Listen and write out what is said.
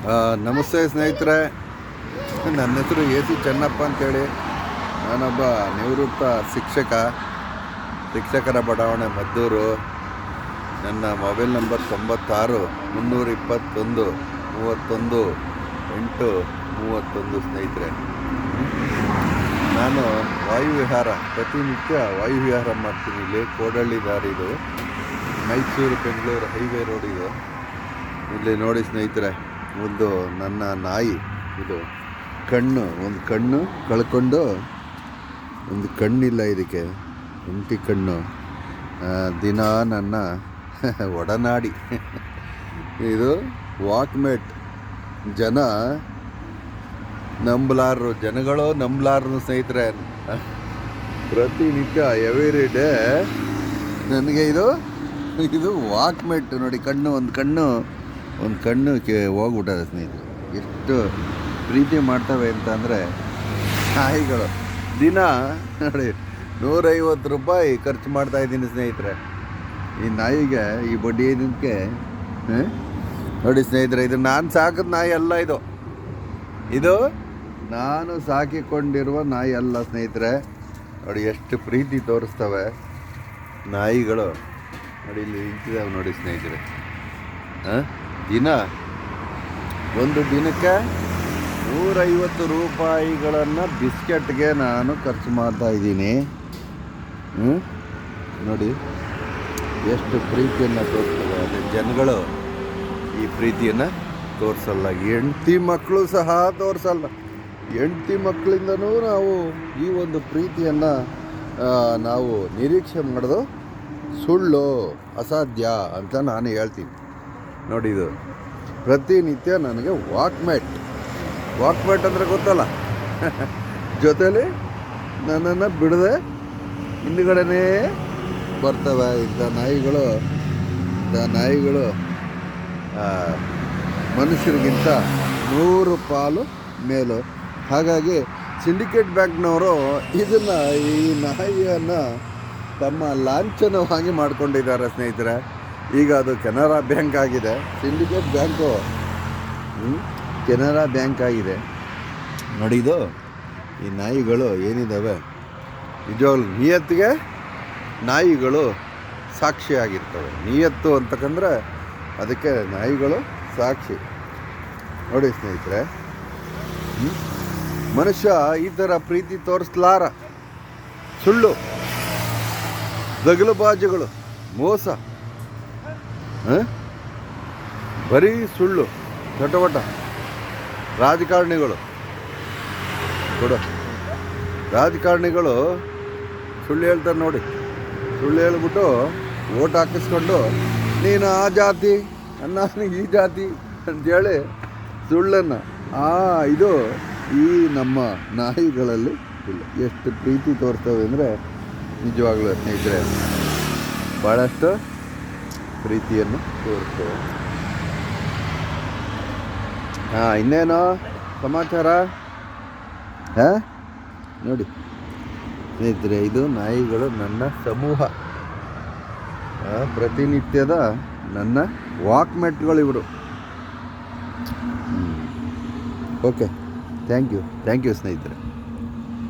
ನಮಸ್ತೆ ಸ್ನೇಹಿತರೆ, ನನ್ನ ಹೆಸರು ಎ ಸಿ ಚೆನ್ನಪ್ಪ ಅಂತೇಳಿ. ನಾನೊಬ್ಬ ನಿವೃತ್ತ ಶಿಕ್ಷಕರ ಬಡಾವಣೆ ಮದ್ದೂರು. ನನ್ನ ಮೊಬೈಲ್ ನಂಬರ್ 96 321 31 831 ಸ್ನೇಹಿತರೆ. ನಾನು ವಾಯುವಿಹಾರ ಪ್ರತಿನಿತ್ಯ ವಾಯುವಿಹಾರ ಮಾಡ್ತೀನಿ. ಇಲ್ಲಿ ಕೋಡಳ್ಳಿ ದಾರಿ, ಇದು ಮೈಸೂರು ಬೆಂಗಳೂರು ಹೈವೇ ರೋಡ್. ಇದು ಇಲ್ಲಿ ನೋಡಿ ಸ್ನೇಹಿತರೆ, ಒಂದು ನನ್ನ ನಾಯಿ, ಇದು ಒಂದು ಕಣ್ಣು ಕಳ್ಕೊಂಡು, ಒಂದು ಕಣ್ಣಿಲ್ಲ ಇದಕ್ಕೆ, ಒಂಟಿ ಕಣ್ಣು. ದಿನ ನನ್ನ ಒಡನಾಡಿ. ಇದು ವಾಕ್ಮೇಟ್. ಜನಗಳು ನಂಬಲಾರರು ಸ್ನೇಹಿತರೆ. ಪ್ರತಿನಿತ್ಯ ಎವ್ರಿ ಡೇ ನನಗೆ ಇದು ವಾಕ್ಮೇಟ್ ನೋಡಿ. ಒಂದು ಕಣ್ಣು ಹೋಗ್ಬಿಟ್ಟದೆ ಸ್ನೇಹಿತರೆ. ಎಷ್ಟು ಪ್ರೀತಿ ಮಾಡ್ತವೆ ಅಂತಂದರೆ ನಾಯಿಗಳು. ದಿನ ನೋಡಿ 150 ರೂಪಾಯಿ ಖರ್ಚು ಮಾಡ್ತಾಯಿದ್ದೀನಿ ಸ್ನೇಹಿತರೆ ಈ ನಾಯಿಗೆ, ಈ ಬಡ್ಡಿ ಇದಕ್ಕೆ. ನೋಡಿ ಸ್ನೇಹಿತರೆ, ಇದು ನಾನು ಸಾಕಿದ ನಾಯಿ ಅಲ್ಲ. ಇದು ನಾನು ಸಾಕಿಕೊಂಡಿರುವ ನಾಯಿ ಅಲ್ಲ ಸ್ನೇಹಿತರೆ. ನೋಡಿ ಎಷ್ಟು ಪ್ರೀತಿ ತೋರಿಸ್ತವೆ ನಾಯಿಗಳು. ನೋಡಿ ಇಲ್ಲಿ ನಿಂತಿದ್ದಾವೆ ನೋಡಿ ಸ್ನೇಹಿತರೆ. ಒಂದು ದಿನಕ್ಕೆ 150 ರೂಪಾಯಿಗಳನ್ನು ಬಿಸ್ಕೆಟ್ಗೆ ನಾನು ಖರ್ಚು ಮಾಡ್ತಾಯಿದ್ದೀನಿ. ನೋಡಿ ಎಷ್ಟು ಪ್ರೀತಿಯನ್ನು ತೋರಿಸ್ತವೆ. ಅದೇ ಜನಗಳು ಈ ಪ್ರೀತಿಯನ್ನು ತೋರಿಸಲ್ಲ. ಹೆಂಡತಿ ಮಕ್ಕಳು ಸಹ ತೋರಿಸಲ್ಲ. ಹೆಂಡತಿ ಮಕ್ಕಳಿಂದನೂ ನಾವು ಈ ಒಂದು ಪ್ರೀತಿಯನ್ನು ನಾವು ನಿರೀಕ್ಷೆ ಮಾಡೋದು ಸುಳ್ಳು, ಅಸಾಧ್ಯ ಅಂತ ನಾನು ಹೇಳ್ತೀನಿ. ನೋಡಿ, ಇದು ಪ್ರತಿನಿತ್ಯ ನನಗೆ ವಾಕ್ಮೇಟ್ ಅಂದರೆ ಗೊತ್ತಲ್ಲ, ಜೊತೆಲಿ ನನ್ನನ್ನು ಬಿಡದೆ ಹಿಂದುಗಡೆನೇ ಬರ್ತವೆ. ಇಂಥ ನಾಯಿಗಳು ಮನುಷ್ಯರಿಗಿಂತ 100 ಪಾಲು ಮೇಲು. ಹಾಗಾಗಿ ಸಿಂಡಿಕೇಟ್ ಬ್ಯಾಂಕ್ನವರು ಈ ನಾಯಿಯನ್ನು ತಮ್ಮ ಲಾಂಛನವಾಗಿ ಮಾಡಿಕೊಂಡಿದ್ದಾರೆ ಸ್ನೇಹಿತರೆ. ಈಗ ಅದು ಕೆನರಾ ಬ್ಯಾಂಕ್ ಆಗಿದೆ. ಸಿಂಡಿಕೇಟ್ ಬ್ಯಾಂಕು ಕೆನರಾ ಬ್ಯಾಂಕ್ ಆಗಿದೆ ನೋಡಿ. ಈ ನಾಯಿಗಳು ಏನಿದ್ದಾವೆ, ನಿಜವಾಗ್ಲೂ ನಿಯತ್ತಿಗೆ ನಾಯಿಗಳು ಸಾಕ್ಷಿಯಾಗಿರ್ತವೆ. ನಿಯತ್ತು ಅಂತಕ್ಕಂದ್ರೆ ಅದಕ್ಕೆ ನಾಯಿಗಳು ಸಾಕ್ಷಿ. ನೋಡಿ ಸ್ನೇಹಿತರೆ, ಮನುಷ್ಯ ಈ ಥರ ಪ್ರೀತಿ ತೋರಿಸ್ಲಾರ. ಸುಳ್ಳು, ದಗಲುಬಾಜುಗಳು, ಮೋಸ, ಬರೀ ಸುಳ್ಳು, ಚಟವಟ. ರಾಜಕಾರಣಿಗಳು ಸುಳ್ಳು ಹೇಳ್ತಾರೆ ನೋಡಿ. ಸುಳ್ಳು ಹೇಳ್ಬಿಟ್ಟು ಓಟ್ ಹಾಕಿಸ್ಕೊಂಡು ನೀನು ಆ ಜಾತಿ, ನಾನು ಈ ಜಾತಿ ಅಂಥೇಳಿ ಸುಳ್ಳನ್ನು ಈ ನಮ್ಮ ನಾಯಿಗಳಲ್ಲಿ ಇಲ್ಲ. ಎಷ್ಟು ಪ್ರೀತಿ ತೋರಿಸ್ತವೆ ಅಂದರೆ ನಿಜವಾಗ್ಲೂ ಸ್ನೇಹಿತರೆ, ಭಾಳಷ್ಟು ಪ್ರೀತಿಯನ್ನು ತೋರಿಸ್ತವೆ. ಇನ್ನೇನೋ ಸಮಾಚಾರ ನೋಡಿ ಸ್ನೇಹಿತರೆ, ಇದು ನಾಯಿಗಳು ನನ್ನ ಸಮೂಹ, ಪ್ರತಿನಿತ್ಯದ ನನ್ನ ವಾಕ್ಮೆಟ್ಗಳು ಇವರು. ಓಕೆ, ಥ್ಯಾಂಕ್ ಯು ಸ್ನೇಹಿತರೆ.